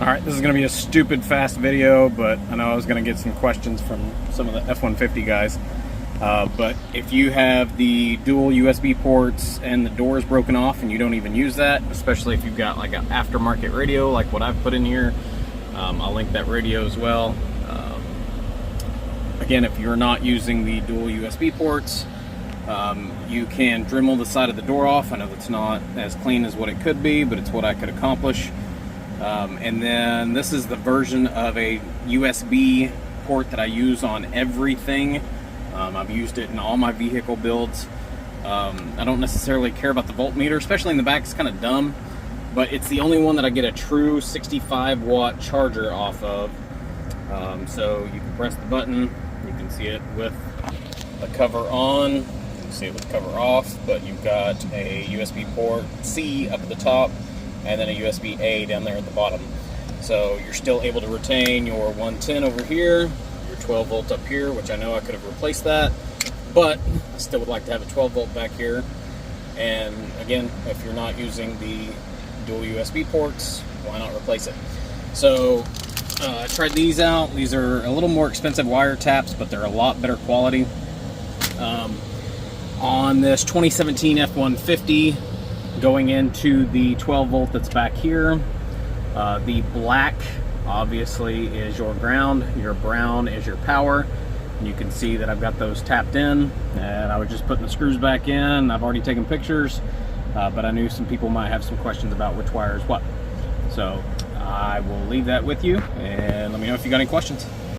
Alright, this is going to be a stupid fast video, but I know I was going to get some questions from some of the F150 guys. But if you have the dual USB ports and the doors broken off and you don't even use that, especially if you've got like an aftermarket radio like what I've put in here, I'll link that radio as well. Again, if you're not using the dual USB ports, you can Dremel the side of the door off. I know that's not as clean as what it could be, but it's what I could accomplish. And then this is the version of a USB port that I use on everything. I've used it in all my vehicle builds. I don't necessarily care about the voltmeter, especially in the back. It's kind of dumb, but it's the only one that I get a true 65 watt charger off of. So you can press the button, you can see it with the cover on, you can see it with the cover off, but you've got a USB port C up at the top and then a USB A down there at the bottom. So you're still able to retain your 110 over here, your 12 volt up here, which I know I could have replaced that, but I still would like to have a 12 volt back here. And again, if you're not using the dual USB ports, why not replace it? So I tried these out. These are a little more expensive wire taps, but they're a lot better quality. On this 2017 F150, going into the 12 volt that's back here, the black obviously is your ground, your brown is your power. And you can see that I've got those tapped in, and I was just putting the screws back in. I've already taken pictures, but I knew some people might have some questions about which wire is what. So I will leave that with you, and let me know if you got any questions.